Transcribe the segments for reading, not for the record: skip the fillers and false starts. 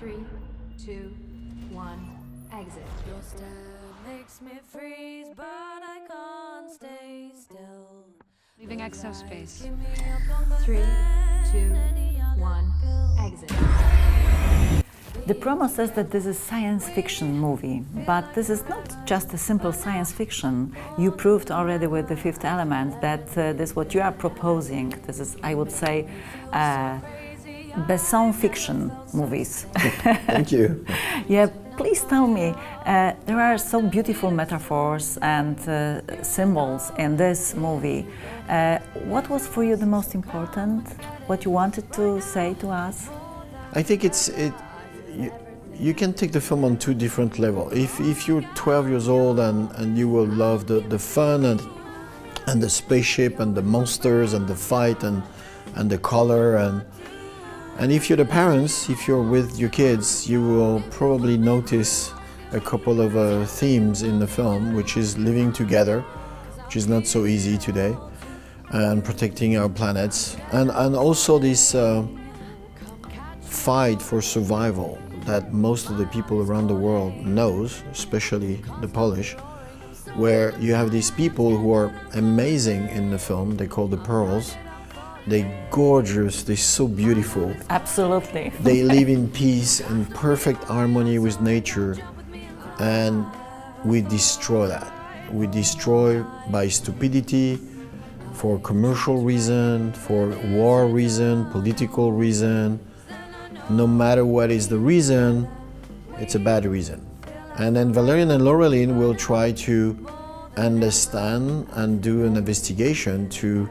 3, 2, 1, exit. Your stare makes me freeze, but I can't stay still. Leaving exospace. 3, 2, 1, exit. The promo says that this is a science fiction movie, but this is not just a simple science fiction. You proved already with The Fifth Element that this what you are proposing. This is, I would say, Besson fiction movies. Thank you. Yeah, please tell me, there are so beautiful metaphors and symbols in this movie. What was for you the most important? What you wanted to say to us? I think you can take the film on two different levels. If you're 12 years old and you will love the fun and the spaceship and the monsters and the fight and the color and if you're the parents, if you're with your kids, you will probably notice a couple of themes in the film, which is living together, which is not so easy today, and protecting our planets, and also this fight for survival that most of the people around the world knows, especially the Polish, where you have these people who are amazing in the film. They call the pearls. They're gorgeous, they're so beautiful. Absolutely. They live in peace and perfect harmony with nature, and we destroy that. We destroy by stupidity, for commercial reason, for war reason, political reason. No matter what is the reason, it's a bad reason. And then Valerian and Laurelina will try to understand and do an investigation to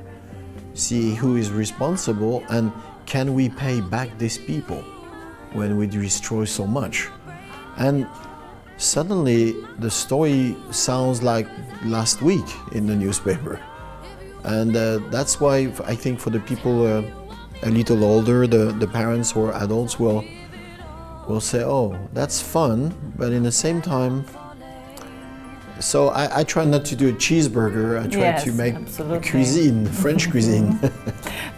see who is responsible and can we pay back these people when we destroy so much. And suddenly the story sounds like last week in the newspaper. And that's why I think for the people a little older, the parents or adults will say, oh, that's fun, but in the same time, so I try not to do a cheeseburger, I try to make a cuisine, French cuisine.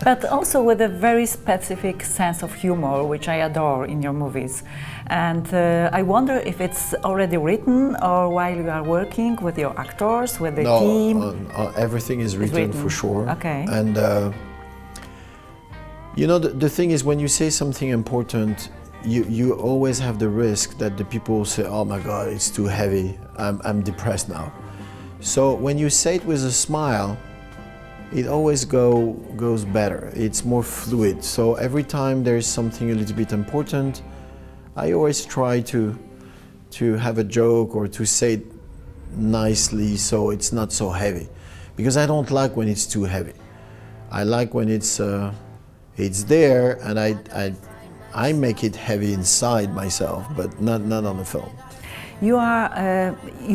But also with a very specific sense of humor, which I adore in your movies. And I wonder if it's already written or while you are working with your actors, with the team? Everything is written for sure. Okay. And you know, the thing is when you say something important, you always have the risk that the people will say, oh my God, it's too heavy, I'm depressed now. So when you say it with a smile, it always goes better, it's more fluid. So every time there is something a little bit important, I always try to have a joke or to say it nicely so it's not so heavy. Because I don't like when it's too heavy. I like when it's there and I make it heavy inside myself, but not on the film. You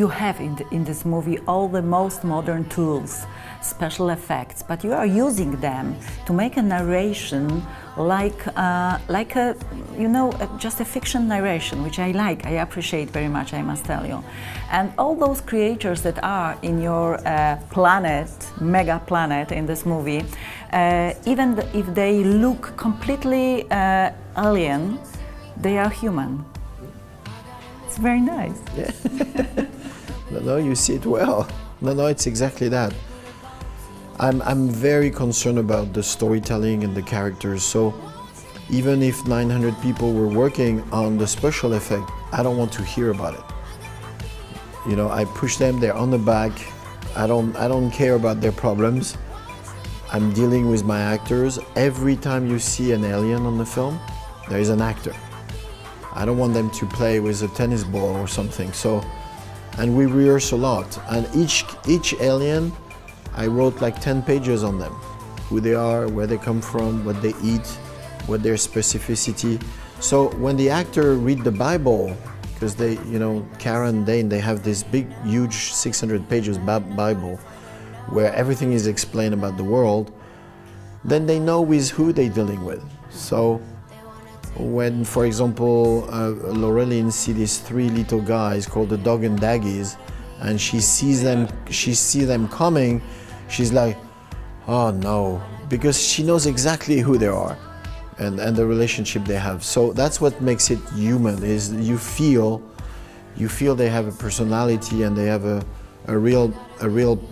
have in this movie all the most modern tools, special effects, but you are using them to make a narration like a, you know, just a fiction narration, which I like, I appreciate very much, I must tell you. And all those creatures that are in your planet, mega planet in this movie, even if they look completely alien, they are human. It's very nice. Yeah. No, you see it well. No, it's exactly that. I'm very concerned about the storytelling and the characters. So even if 900 people were working on the special effect, I don't want to hear about it. You know, I push them, they're on the back. I don't care about their problems. I'm dealing with my actors. Every time you see an alien on the film, there is an actor. I don't want them to play with a tennis ball or something. So, and we rehearse a lot. And each alien, I wrote like 10 pages on them. Who they are, where they come from, what they eat, what their specificity. So when the actor read the Bible, because they, you know, Cara and Dane, they have this big, huge 600 pages Bible where everything is explained about the world, then they know with who they're dealing with. So when, for example, Laurelina sees these three little guys called the dog and daggies, and she sees them coming, she's like, oh no, because she knows exactly who they are. and the relationship they have. So that's what makes it human, is you feel they have a personality and they have a real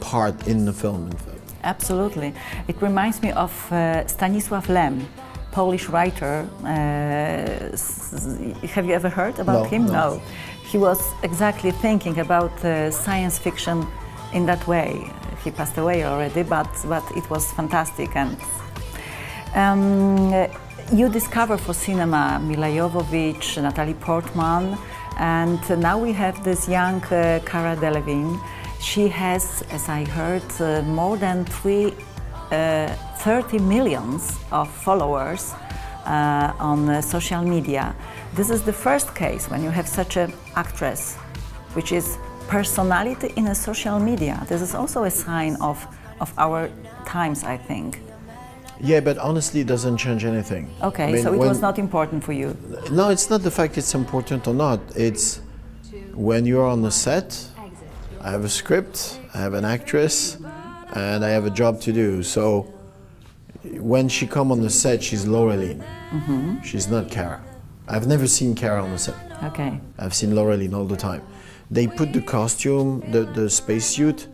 part in the film, in fact. Absolutely. It reminds me of Stanisław Lem, Polish writer. Have you ever heard about him? No. He was exactly thinking about science fiction in that way. He passed away already, but it was fantastic. And you discover for cinema Mila Jovovich, Natalie Portman, and now we have this young Cara Delevingne. She has, as I heard, more than 30 million of followers on social media. This is the first case when you have such an actress, which is personality in a social media. This is also a sign of our times, I think. Yeah, but honestly, it doesn't change anything. Okay, I mean, so it was not important for you? No, it's not the fact it's important or not. It's when you're on the set, I have a script, I have an actress, and I have a job to do. So when she come on the set, she's Laurelina. Mm-hmm. She's not Cara. I've never seen Cara on the set. Okay. I've seen Laurelina all the time. They put the costume, the spacesuit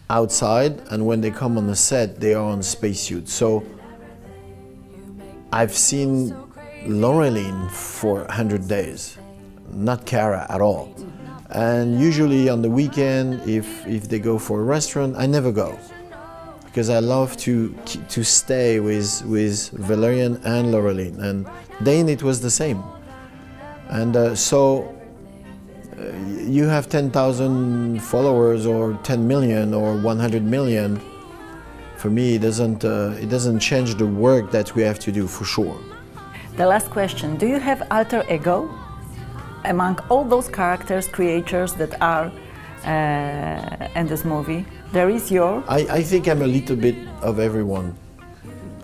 outside, and when they come on the set, they are on spacesuit. So I've seen Laurelina for 100 days, not Cara at all. And usually on the weekend, if they go for a restaurant, I never go, because I love to stay with Valerian and Laurelina. And Dane, it was the same. And so you have 10,000 followers or 10 million or 100 million. For me, it doesn't change the work that we have to do, for sure. The last question: do you have alter ego among all those characters, creators that are in this movie? There is your... I think I'm a little bit of everyone.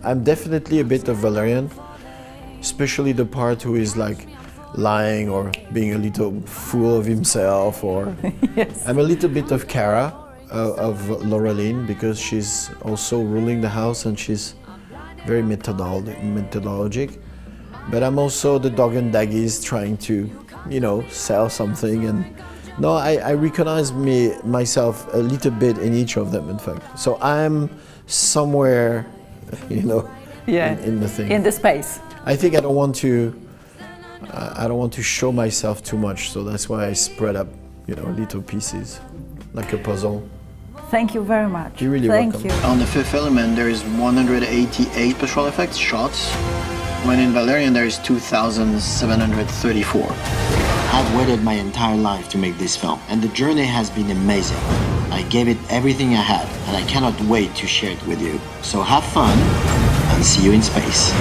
I'm definitely a bit of Valerian, especially the part who is like lying or being a little fool of himself, or Yes. I'm a little bit of Cara, of Laurelina, because she's also ruling the house and she's very methodologic. But I'm also the dog and daggies trying to, sell something. And no, I recognize myself a little bit in each of them, in fact. So I'm somewhere, in the thing. In the space. I think I don't want to show myself too much, so that's why I spread up, little pieces, like a puzzle. Thank you very much. You're really Thank welcome. you. On the fifth element, there is 188 special effects shots, when in Valerian there is 2,734. I've waited my entire life to make this film, and the journey has been amazing. I gave it everything I had, and I cannot wait to share it with you. So have fun, and see you in space.